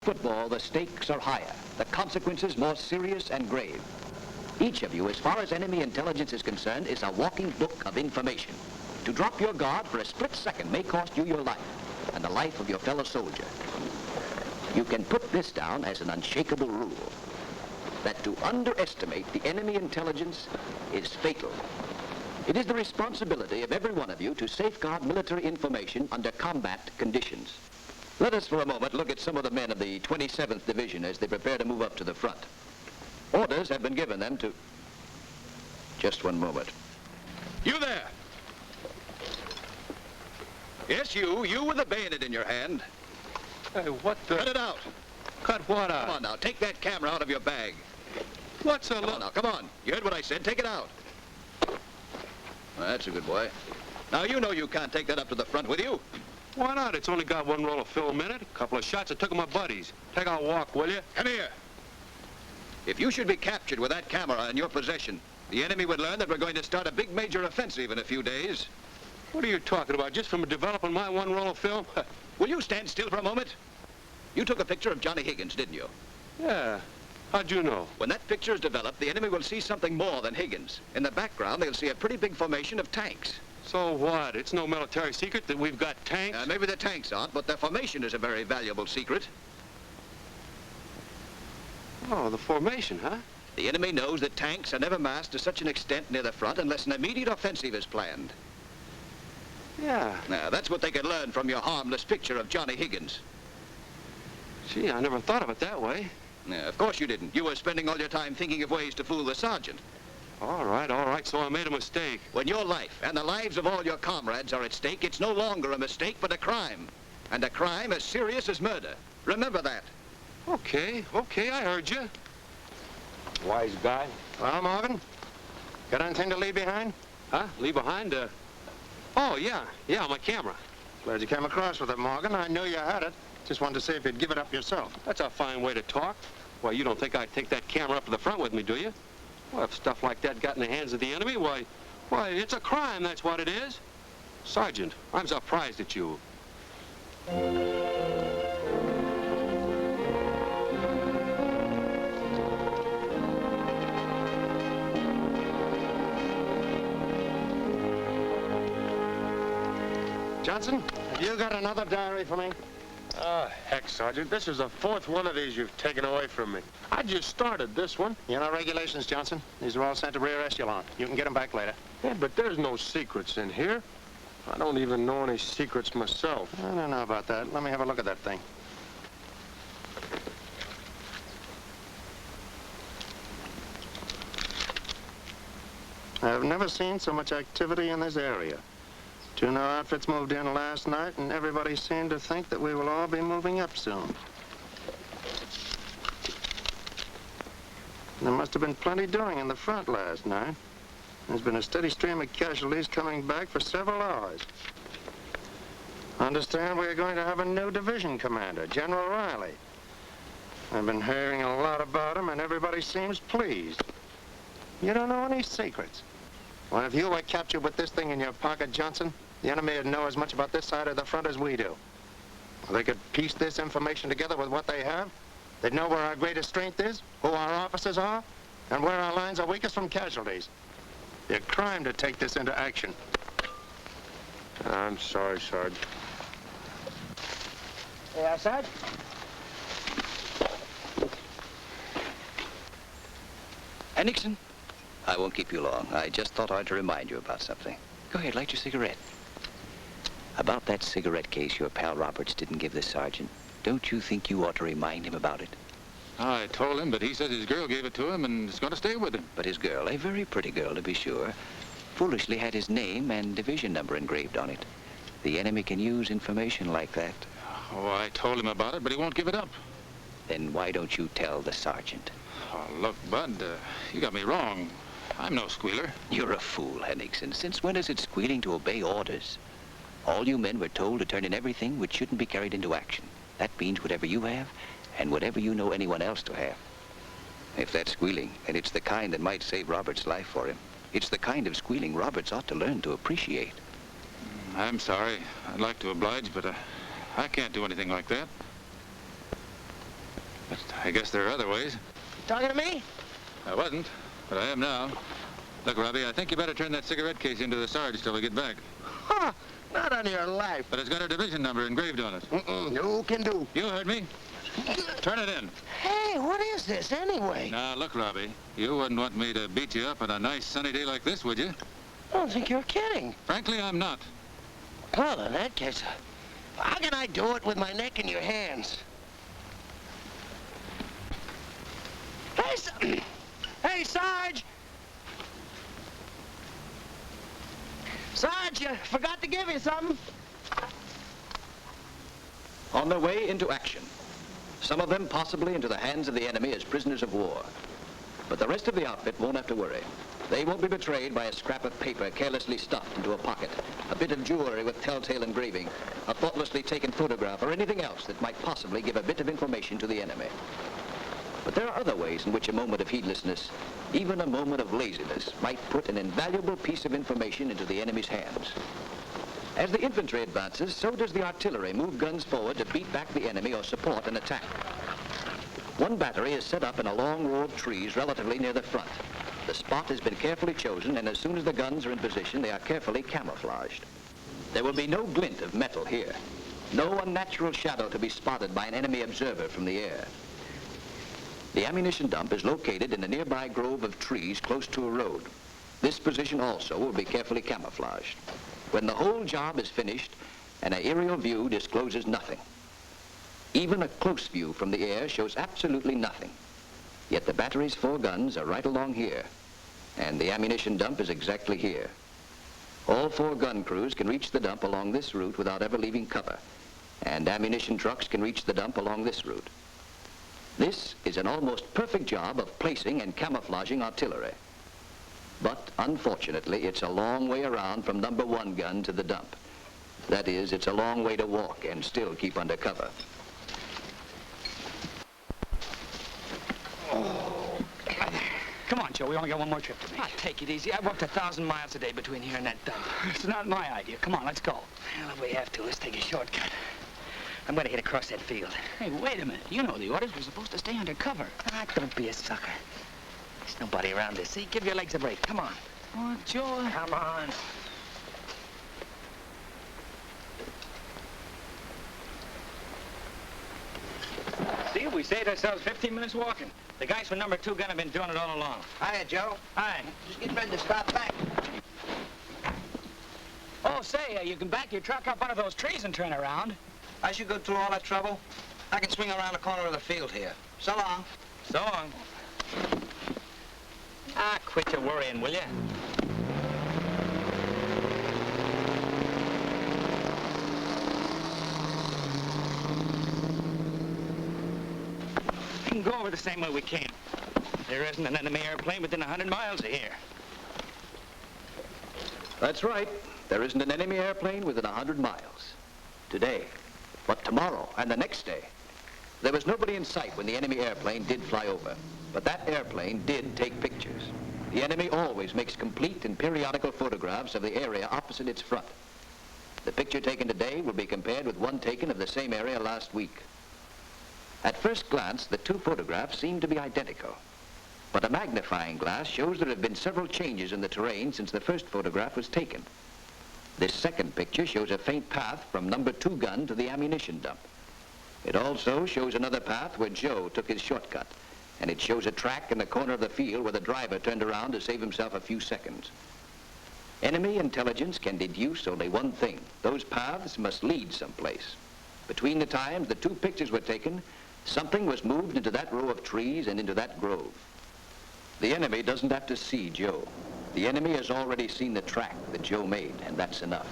football, the stakes are higher, the consequences more serious and grave. Each of you, as far as enemy intelligence is concerned, is a walking book of information. To drop your guard for a split second may cost you your life and the life of your fellow soldier. You can put this down as an unshakable rule, that to underestimate the enemy intelligence is fatal. It is the responsibility of every one of you to safeguard military information under combat conditions. Let us for a moment look at some of the men of the 27th Division as they prepare to move up to the front. Orders have been given them to... Just one moment. You there! Yes, you with the bayonet in your hand. Hey, what the... Cut it out. Cut what out? Come on now, take that camera out of your bag. What's a... Come on now, come on. You heard what I said, take it out. Well, that's a good boy. Now, you know you can't take that up to the front with you. Why not? It's only got one roll of film in it. A couple of shots I took of my buddies. Take our walk, will you? Come here. If you should be captured with that camera in your possession, the enemy would learn that we're going to start a big major offensive in a few days. What are you talking about? Just from developing my one roll of film? Will you stand still for a moment? You took a picture of Johnny Higgins, didn't you? Yeah. How'd you know? When that picture is developed, the enemy will see something more than Higgins. In the background, they'll see a pretty big formation of tanks. So what? It's no military secret that we've got tanks? Maybe the tanks aren't, but their formation is a very valuable secret. Oh, the formation, huh? The enemy knows that tanks are never massed to such an extent near the front unless an immediate offensive is planned. Yeah. Now, that's what they could learn from your harmless picture of Johnny Higgins. Gee, I never thought of it that way. Yeah, of course you didn't. You were spending all your time thinking of ways to fool the sergeant. All right, so I made a mistake. When your life and the lives of all your comrades are at stake, it's no longer a mistake, but a crime. And a crime as serious as murder. Remember that. Okay, I heard you. Wise guy. Well, Morgan, got anything to leave behind? Huh? Leave behind? Oh, yeah, my camera. Glad you came across with it, Morgan. I knew you had it. Just wanted to see if you'd give it up yourself. That's a fine way to talk. Why, you don't think I'd take that camera up to the front with me, do you? Well, if stuff like that got in the hands of the enemy, why, it's a crime, that's what it is. Sergeant, I'm surprised at you. Johnson, have you got another diary for me? Oh, heck, Sergeant. This is the fourth one of these you've taken away from me. I just started this one. You know regulations, Johnson. These are all sent to rear echelon. You can get them back later. Yeah, but there's no secrets in here. I don't even know any secrets myself. I don't know about that. Let me have a look at that thing. I've never seen so much activity in this area. 2 new outfits moved in last night, and everybody seemed to think that we will all be moving up soon. There must have been plenty doing in the front last night. There's been a steady stream of casualties coming back for several hours. Understand we're going to have a new division commander, General Riley. I've been hearing a lot about him, and everybody seems pleased. You don't know any secrets. Well, if you were captured with this thing in your pocket, Johnson, the enemy would know as much about this side of the front as we do. They could piece this information together with what they have. They'd know where our greatest strength is, who our officers are, and where our lines are weakest from casualties. It'd be a crime to take this into action. I'm sorry, Sarge. Yeah, Sarge? Henningsen, I won't keep you long. I just thought I'd remind you about something. Go ahead, light your cigarette. About that cigarette case your pal Roberts didn't give the sergeant. Don't you think you ought to remind him about it? I told him, but he says his girl gave it to him and is going to stay with him. But his girl, a very pretty girl to be sure, foolishly had his name and division number engraved on it. The enemy can use information like that. Oh, I told him about it, but he won't give it up. Then why don't you tell the sergeant? Oh, look, Bud, you got me wrong. I'm no squealer. You're a fool, Henningsen. Since when is it squealing to obey orders? All you men were told to turn in everything which shouldn't be carried into action. That means whatever you have and whatever you know anyone else to have. If that's squealing, then it's the kind that might save Robert's life for him. It's the kind of squealing Roberts ought to learn to appreciate. I'm sorry. I'd like to oblige, but I can't do anything like that. I guess there are other ways. Talking to me? I wasn't, but I am now. Look, Robbie, I think you better turn that cigarette case into the Sarge till we get back. Huh, not on your life. But it's got a division number engraved on it. No can do. You heard me. Turn it in. Hey, what is this anyway? Now, look, Robbie, you wouldn't want me to beat you up on a nice sunny day like this, would you? I don't think you're kidding. Frankly, I'm not. Well, in that case, how can I do it with my neck in your hands? Hey, hey, Sarge! Sarge, you forgot to give you something. On their way into action, some of them possibly into the hands of the enemy as prisoners of war. But the rest of the outfit won't have to worry. They won't be betrayed by a scrap of paper carelessly stuffed into a pocket, a bit of jewelry with telltale engraving, a thoughtlessly taken photograph, or anything else that might possibly give a bit of information to the enemy. But there are other ways in which a moment of heedlessness, even a moment of laziness, might put an invaluable piece of information into the enemy's hands. As the infantry advances, so does the artillery move guns forward to beat back the enemy or support an attack. One battery is set up in a long row of trees relatively near the front. The spot has been carefully chosen, and as soon as the guns are in position, they are carefully camouflaged. There will be no glint of metal here, no unnatural shadow to be spotted by an enemy observer from the air. The ammunition dump is located in a nearby grove of trees close to a road. This position also will be carefully camouflaged. When the whole job is finished, an aerial view discloses nothing. Even a close view from the air shows absolutely nothing. Yet the battery's 4 guns are right along here, and the ammunition dump is exactly here. All 4 gun crews can reach the dump along this route without ever leaving cover, and ammunition trucks can reach the dump along this route. This is an almost perfect job of placing and camouflaging artillery. But unfortunately, it's a long way around from number 1 gun to the dump. That is, it's a long way to walk and still keep under cover. Come on, Joe. We only got one more trip to make. Ah, take it easy. I walked 1,000 miles a day between here and that dump. It's not my idea. Come on, let's go. Well, if we have to, let's take a shortcut. I'm going to get across that field. Hey, wait a minute. You know the orders. We're supposed to stay under cover. Ah, don't be a sucker. There's nobody around this. See, give your legs a break. Come on. Oh, Joe. Come on. See, we saved ourselves 15 minutes walking. The guys from number 2 gun have been doing it all along. Hiya, Joe. Hi. Just getting ready to start back. Oh, say, you can back your truck up under those trees and turn around. I should go through all that trouble. I can swing around the corner of the field here. So long. So long. Ah, quit your worrying, will you? We can go over the same way we came. There isn't an enemy airplane within 100 miles of here. That's right. There isn't an enemy airplane within 100 miles. Today. But tomorrow and the next day. There was nobody in sight when the enemy airplane did fly over. But that airplane did take pictures. The enemy always makes complete and periodical photographs of the area opposite its front. The picture taken today will be compared with one taken of the same area last week. At first glance, the 2 photographs seem to be identical. But a magnifying glass shows there have been several changes in the terrain since the first photograph was taken. This second picture shows a faint path from number 2 gun to the ammunition dump. It also shows another path where Joe took his shortcut, and it shows a track in the corner of the field where the driver turned around to save himself a few seconds. Enemy intelligence can deduce only one thing. Those paths must lead someplace. Between the times the 2 pictures were taken, something was moved into that row of trees and into that grove. The enemy doesn't have to see Joe. The enemy has already seen the track that Joe made, and that's enough.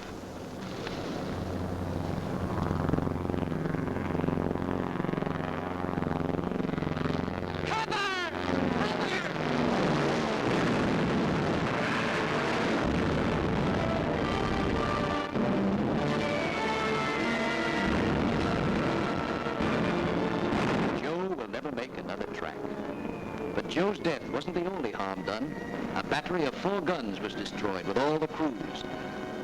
Joe's death wasn't the only harm done. A battery of 4 guns was destroyed with all the crews.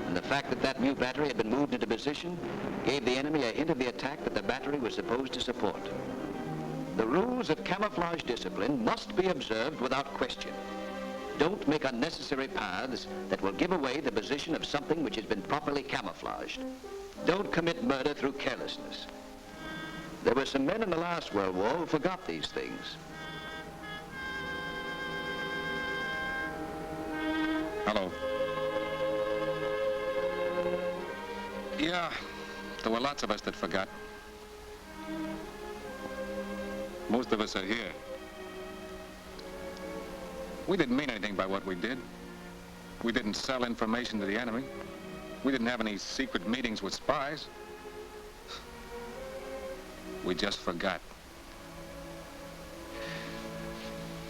And the fact that that new battery had been moved into position gave the enemy a hint of the attack that the battery was supposed to support. The rules of camouflage discipline must be observed without question. Don't make unnecessary paths that will give away the position of something which has been properly camouflaged. Don't commit murder through carelessness. There were some men in the last World War who forgot these things. Hello. Yeah, there were lots of us that forgot. Most of us are here. We didn't mean anything by what we did. We didn't sell information to the enemy. We didn't have any secret meetings with spies. We just forgot.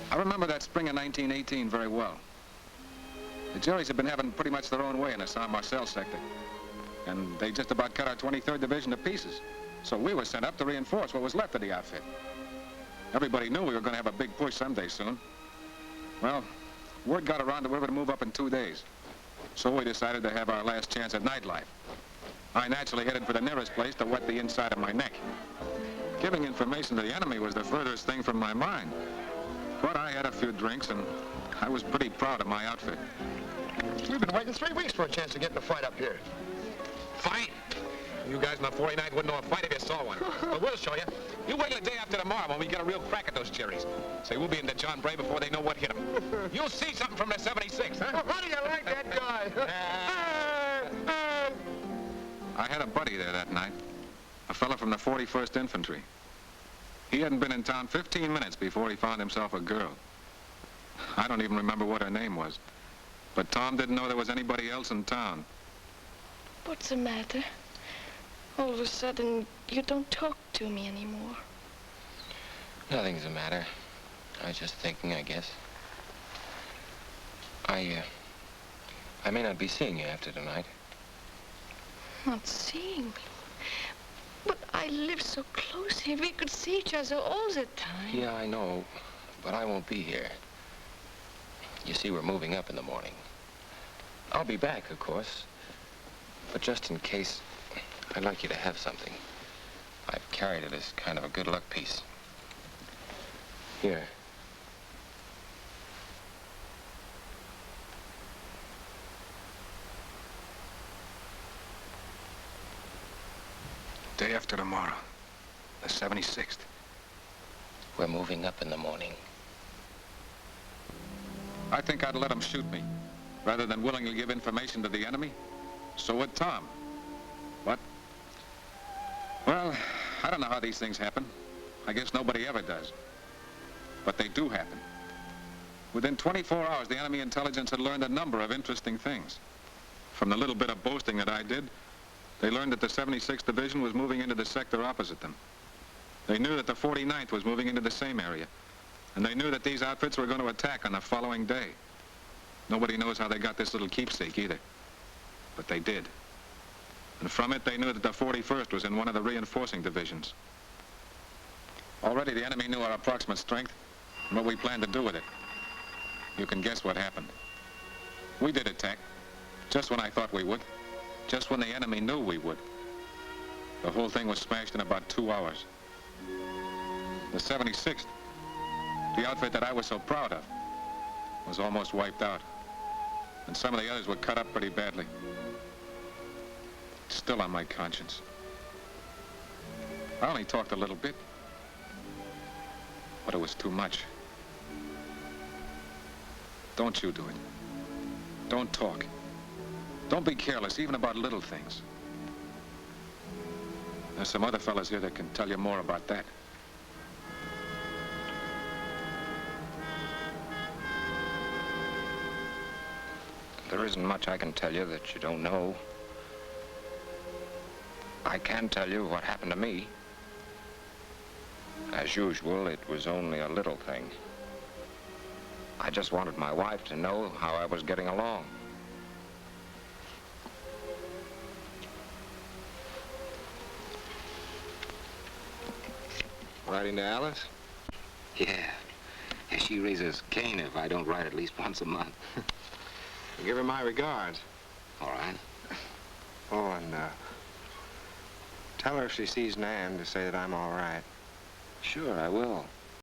I remember that spring of 1918 very well. The Jerrys had been having pretty much their own way in the San Marcel sector. And they just about cut our 23rd Division to pieces. So we were sent up to reinforce what was left of the outfit. Everybody knew we were going to have a big push someday soon. Well, word got around that we were to move up in 2 days. So we decided to have our last chance at nightlife. I naturally headed for the nearest place to wet the inside of my neck. Giving information to the enemy was the furthest thing from my mind. But I had a few drinks, and I was pretty proud of my outfit. We've been waiting 3 weeks for a chance to get in a fight up here. Fight? You guys in the 49th wouldn't know a fight if you saw one. But we'll show you. You wait till the day after tomorrow when we get a real crack at those Jerrys. Say, we'll be into John Bray before they know what hit them. You'll see something from the 76, huh? How do you like that guy? I had a buddy there that night, a fella from the 41st Infantry. He hadn't been in town 15 minutes before he found himself a girl. I don't even remember what her name was. But Tom didn't know there was anybody else in town. What's the matter? All of a sudden, you don't talk to me anymore. Nothing's the matter. I was just thinking, I guess. I may not be seeing you after tonight. Not seeing me? But I live so close here. We could see each other all the time. Yeah, I know, but I won't be here. You see, we're moving up in the morning. I'll be back, of course. But just in case, I'd like you to have something. I've carried it as kind of a good luck piece. Here. Day after tomorrow, the 76th. We're moving up in the morning. I think I'd let them shoot me, rather than willingly give information to the enemy. So would Tom. What? Well, I don't know how these things happen. I guess nobody ever does. But they do happen. Within 24 hours, the enemy intelligence had learned a number of interesting things. From the little bit of boasting that I did, they learned that the 76th Division was moving into the sector opposite them. They knew that the 49th was moving into the same area. And they knew that these outfits were going to attack on the following day. Nobody knows how they got this little keepsake either. But they did. And from it, they knew that the 41st was in one of the reinforcing divisions. Already, the enemy knew our approximate strength and what we planned to do with it. You can guess what happened. We did attack, just when I thought we would, just when the enemy knew we would. The whole thing was smashed in about 2 hours. The 76th, the outfit that I was so proud of, was almost wiped out. And some of the others were cut up pretty badly. It's still on my conscience. I only talked a little bit, but it was too much. Don't you do it. Don't talk. Don't be careless, even about little things. There's some other fellas here that can tell you more about that. There isn't much I can tell you that you don't know. I can tell you what happened to me. As usual, it was only a little thing. I just wanted my wife to know how I was getting along. Writing to Alice? Yeah. She raises Cain if I don't write at least once a month. Give her my regards. All right. Oh, and tell her if she sees Nan to say that I'm all right. Sure, I will.